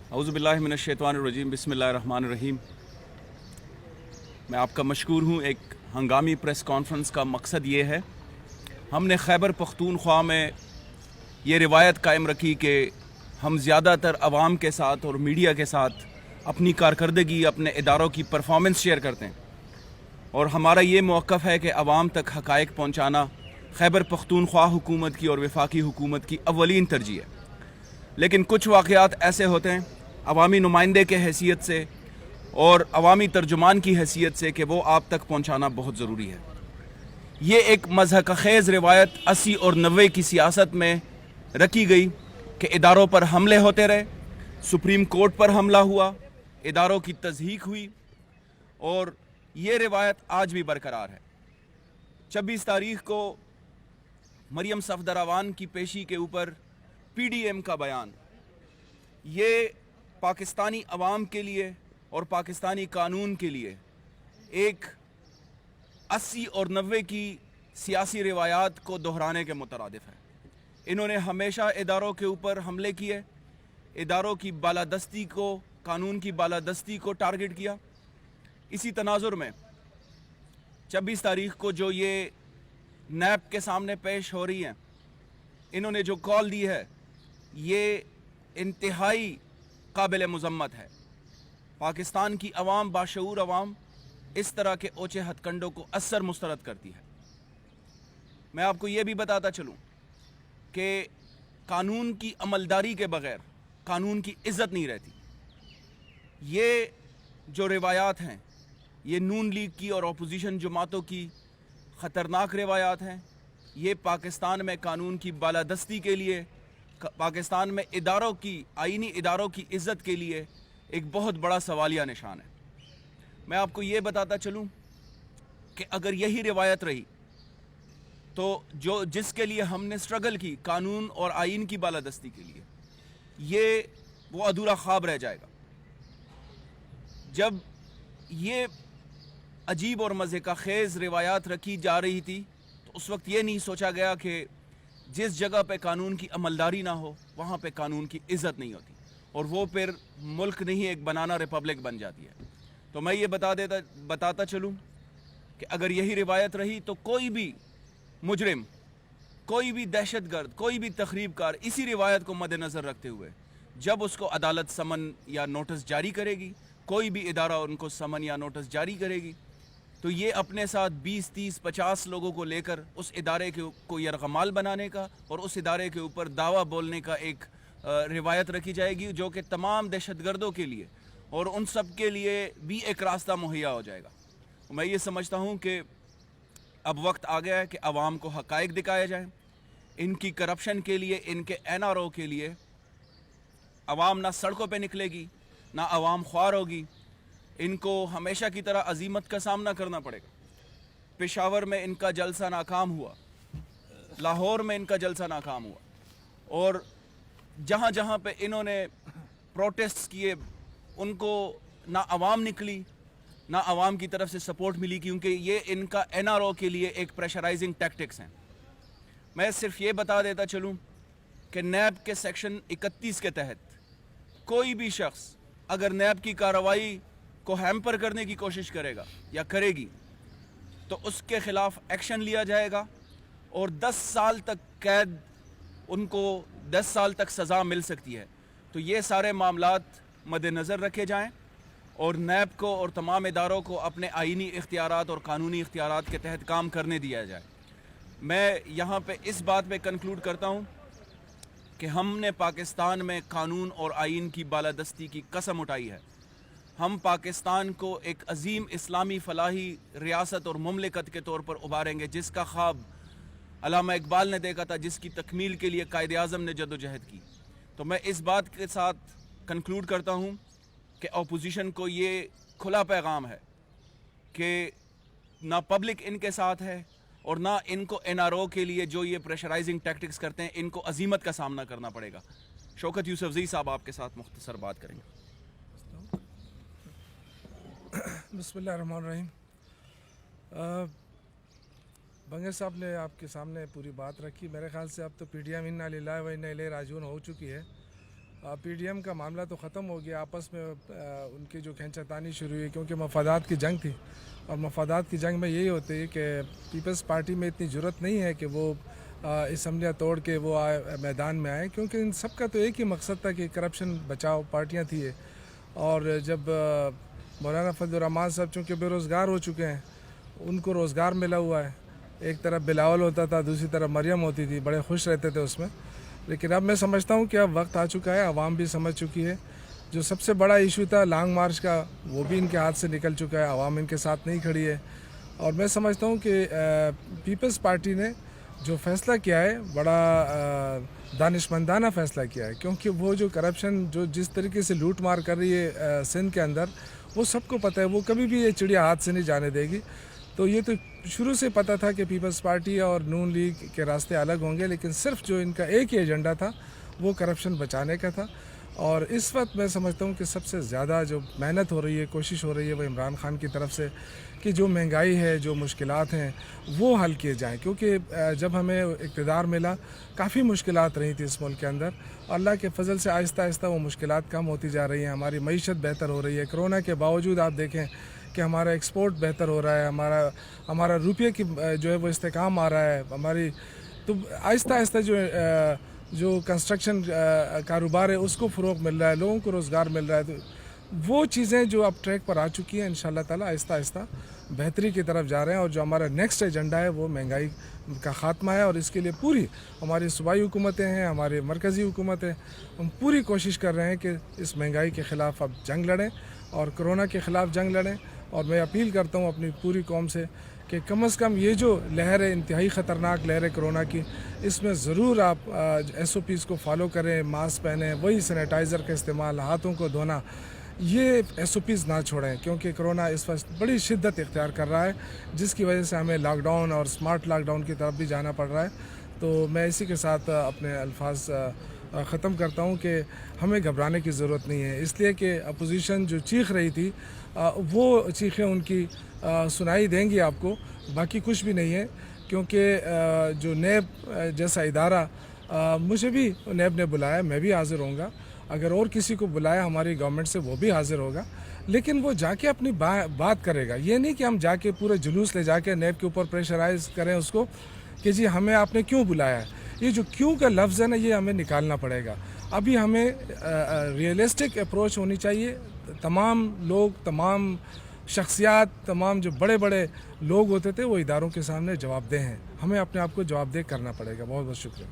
अऊज़ु बिल्लाहि मिनश शैतानिर रजीम बिस्मिल्लाहिर रहमानिर रहीम। मैं आपका मशकूर हूँ। एक हंगामी प्रेस कॉन्फ्रेंस का मकसद ये है, हमने खैबर पख्तूनख्वा में ये रिवायत कायम रखी कि हम ज़्यादातर आवाम के साथ और मीडिया के साथ अपनी कारकर्दगी, अपने इदारों की परफॉर्मेंस शेयर करते हैं, और हमारा ये मौक़िफ़ है कि आवाम तक हक़ाइक़ पहुँचाना खैबर पख्तूनख्वा हुकूमत की और वफाकी हुकूमत की अव्वलीन तरजीह है। लेकिन कुछ वाक़यात ऐसे होते हैं अवामी नुमाइंदे के हैसियत से और अवामी तर्जुमान की हैसियत से कि वो आप तक पहुँचाना बहुत ज़रूरी है। ये एक मज़हक़-ख़ेज़ रिवायत 80 और 90 की सियासत में रखी गई कि इदारों पर हमले होते रहे, सुप्रीम कोर्ट पर हमला हुआ, इदारों की तज़हीक हुई, और ये रिवायत आज भी बरकरार है। 26 तारीख़ को मरियम सफदरावान की पेशी के ऊपर PDM का बयान, ये पाकिस्तानी अवाम के लिए और पाकिस्तानी कानून के लिए एक 80 और 90 की सियासी रिवायात को दोहराने के मुतरादिफ है। इन्होंने हमेशा इदारों के ऊपर हमले किए, इदारों की बालादस्ती को, कानून की बालादस्ती को टारगेट किया। इसी तनाजुर में 26 तारीख़ को जो ये नैब के सामने पेश हो रही हैं, इन्होंने जो कॉल दी है ये इंतहाई काबिल मुज़म्मत है। पाकिस्तान की अवाम, बाशऊर अवाम, इस तरह के ओछे हथकंडों को असर मुस्तरद करती है। मैं आपको ये भी बताता चलूँ कि कानून की अमलदारी के बग़ैर कानून की इज़्ज़त नहीं रहती। ये जो रिवायात हैं, ये नून लीग की और अपोजिशन जमातों की ख़तरनाक रिवायात हैं। ये पाकिस्तान में कानून की बालादस्ती के लिए, पाकिस्तान में इदारों की, आईनी इदारों की इज़्ज़त के लिए एक बहुत बड़ा सवालिया निशान है। मैं आपको ये बताता चलूँ कि अगर यही रिवायत रही तो जिसके लिए हमने स्ट्रगल की, कानून और आईन की बालादस्ती के लिए, ये वो अधूरा ख्वाब रह जाएगा। जब ये अजीब और मज़हक़-ख़ेज़ रिवायात रखी जा रही थी तो उस वक्त ये नहीं सोचा गया कि जिस जगह पे कानून की अमलदारी ना हो वहाँ पे कानून की इज़्ज़त नहीं होती, और वो फिर मुल्क नहीं एक बनाना रिपब्लिक बन जाती है। तो मैं ये बताता चलूँ कि अगर यही रिवायत रही तो कोई भी मुजरिम, कोई भी दहशतगर्द, कोई भी तखरीबकार इसी रिवायत को मद्देनज़र रखते हुए जब उसको अदालत समन या नोटिस जारी करेगी, कोई भी इदारा उनको समन या नोटिस जारी करेगी, तो ये अपने साथ 20, 30, 50 लोगों को लेकर उस इदारे को यरगमाल बनाने का और उस इदारे के ऊपर दावा बोलने का एक रिवायत रखी जाएगी, जो कि तमाम दहशतगर्दों के लिए और उन सब के लिए भी एक रास्ता मुहैया हो जाएगा। मैं ये समझता हूँ कि अब वक्त आ गया है कि अवाम को हक़ाइक़ दिखाया जाए। इनकी करप्शन के लिए, इनके NRO के लिए अवाम ना सड़कों पे निकलेगी, ना अवाम ख्वार होगी। इनको हमेशा की तरह अजीमत का सामना करना पड़ेगा। पेशावर में इनका जलसा नाकाम हुआ, लाहौर में इनका जलसा नाकाम हुआ, और जहाँ जहाँ पे इन्होंने प्रोटेस्ट किए उनको ना अवाम निकली, ना अवाम की तरफ से सपोर्ट मिली, क्योंकि ये इनका NRO के लिए एक प्रेशराइजिंग टैक्टिक्स हैं। मैं सिर्फ ये बता देता चलूँ कि नैब के सेक्शन 31 के तहत कोई भी शख्स अगर नैब की कार्रवाई को हैम्पर करने की कोशिश करेगा या करेगी तो उसके ख़िलाफ़ एक्शन लिया जाएगा, और 10 साल तक कैद, उनको 10 साल तक सज़ा मिल सकती है। तो ये सारे मामलात मद्देनज़र रखे जाएं और नैब को और तमाम इदारों को अपने आईनी इख्तियारात और कानूनी इख्तियारात के तहत काम करने दिया जाए। मैं यहाँ पे इस बात पे कंक्लूड करता हूँ कि हमने पाकिस्तान में कानून और आईन की बालादस्ती की कसम उठाई है। हम पाकिस्तान को एक अजीम इस्लामी फ़लाही रियासत और मुमलिकत के तौर पर उभारेंगे, जिसका ख्वाब अल्लामा इकबाल ने देखा था, जिसकी तकमील के लिए कायदे आज़म ने जदोजहद की। तो मैं इस बात के साथ कंक्लूड करता हूँ कि अपोजिशन को ये खुला पैगाम है कि ना पब्लिक इनके साथ है और ना इनको NRO के लिए जो ये प्रेशराइजिंग टैक्टिक्स करते हैं, इनको अजीमत का सामना करना पड़ेगा। शौकत यूसुफज़ई साहब आपके साथ मुख्तसर बात करेंगे। बिस्मिल्लाहिर्रहमानिर्रहीम। बंगे साहब ने आपके सामने पूरी बात रखी। मेरे ख्याल से अब तो PDM इन्ना लिल्लाहि व इन्ना इलैहि राजिऊन हो चुकी है। پی ڈی ایم کا معاملہ تو ختم ہو گیا. آپس میں ان کی جو کھینچتانی شروع ہوئی کیونکہ مفادات کی جنگ تھی, اور مفادات کی جنگ میں یہی ہوتی ہے کہ پیپلز پارٹی میں اتنی جرت نہیں ہے کہ وہ اسمبلیاں توڑ کے وہ میدان میں آئے, کیونکہ ان سب کا تو ایک ہی مقصد تھا کہ کرپشن بچاؤ پارٹیاں تھی یہ. اور جب مولانا فضل الرحمان صاحب چونکہ بے روزگار ہو چکے ہیں, ان کو روزگار ملا ہوا ہے, ایک طرف بلاول ہوتا تھا, دوسری طرف مریم ہوتی تھی, بڑے خوش رہتے تھے اس میں. لیکن اب میں سمجھتا ہوں کہ اب وقت آ چکا ہے, عوام بھی سمجھ چکی ہے. جو سب سے بڑا ایشو تھا لانگ مارچ کا, وہ بھی ان کے ہاتھ سے نکل چکا ہے, عوام ان کے ساتھ نہیں کھڑی ہے. اور میں سمجھتا ہوں کہ پیپلز پارٹی نے جو فیصلہ کیا ہے بڑا دانشمندانہ فیصلہ کیا ہے, کیونکہ وہ جو کرپشن جو جس طریقے سے لوٹ مار کر رہی ہے سندھ کے اندر, وہ سب کو پتہ ہے. وہ کبھی بھی یہ چڑیا ہاتھ سے نہیں جانے دے گی. تو یہ تو شروع سے پتہ تھا کہ پیپلز پارٹی اور نون لیگ کے راستے الگ ہوں گے, لیکن صرف جو ان کا ایک ہی ایجنڈا تھا وہ کرپشن بچانے کا تھا. اور اس وقت میں سمجھتا ہوں کہ سب سے زیادہ جو محنت ہو رہی ہے, کوشش ہو رہی ہے, وہ عمران خان کی طرف سے کہ جو مہنگائی ہے, جو مشکلات ہیں, وہ حل کیے جائیں. کیونکہ جب ہمیں اقتدار ملا کافی مشکلات رہی تھی اس ملک کے اندر, اللہ کے فضل سے آہستہ آہستہ وہ مشکلات کم ہوتی جا رہی ہیں. ہماری معیشت بہتر ہو رہی ہے. کرونا کے باوجود آپ دیکھیں کہ ہمارا ایکسپورٹ بہتر ہو رہا ہے, ہمارا روپیے کی جو ہے وہ استحکام آ رہا ہے. ہماری تو آہستہ آہستہ جو کنسٹرکشن کاروبار ہے اس کو فروغ مل رہا ہے, لوگوں کو روزگار مل رہا ہے. تو وہ چیزیں جو اب ٹریک پر آ چکی ہیں, انشاءاللہ تعالی آہستہ آہستہ بہتری کی طرف جا رہے ہیں. اور جو ہمارا نیکسٹ ایجنڈا ہے وہ مہنگائی کا خاتمہ ہے, اور اس کے لیے پوری ہماری صوبائی حکومتیں ہیں, ہماری مرکزی حکومت ہے, ہم پوری کوشش کر رہے ہیں کہ اس مہنگائی کے خلاف اب جنگ لڑیں اور کرونا کے خلاف جنگ لڑیں. اور میں اپیل کرتا ہوں اپنی پوری قوم سے کہ کم از کم یہ جو لہر ہے, انتہائی خطرناک لہر ہے کرونا کی, اس میں ضرور آپ ایس او پیز کو فالو کریں, ماسک پہنیں, وہی سینیٹائزر کا استعمال, ہاتھوں کو دھونا, یہ ایس او پیز نہ چھوڑیں. کیونکہ کرونا اس وقت بڑی شدت اختیار کر رہا ہے, جس کی وجہ سے ہمیں لاک ڈاؤن اور سمارٹ لاک ڈاؤن کی طرف بھی جانا پڑ رہا ہے. تو میں اسی کے ساتھ اپنے الفاظ ختم کرتا ہوں کہ ہمیں گھبرانے کی ضرورت نہیں ہے, اس لیے کہ اپوزیشن جو چیخ رہی تھی وہ چیخیں ان کی سنائی دیں گی آپ کو, باقی کچھ بھی نہیں ہے. کیونکہ جو نیب جیسا ادارہ, مجھے بھی نیب نے بلایا, میں بھی حاضر ہوں گا. اگر اور کسی کو بلایا ہماری گورنمنٹ سے وہ بھی حاضر ہوگا, لیکن وہ جا کے اپنی بات کرے گا. یہ نہیں کہ ہم جا کے پورے جلوس لے جا کے نیب کے اوپر پریشرائز کریں اس کو کہ جی ہمیں آپ نے کیوں بلایا ہے. یہ جو کیوں کا لفظ ہے نا, یہ ہمیں نکالنا پڑے گا. ابھی ہمیں ریئلسٹک اپروچ ہونی چاہیے. تمام لوگ, تمام شخصیات, تمام جو بڑے بڑے لوگ ہوتے تھے وہ اداروں کے سامنے جواب دہ ہیں. ہمیں اپنے آپ کو جواب دہ کرنا پڑے گا. بہت بہت شکریہ.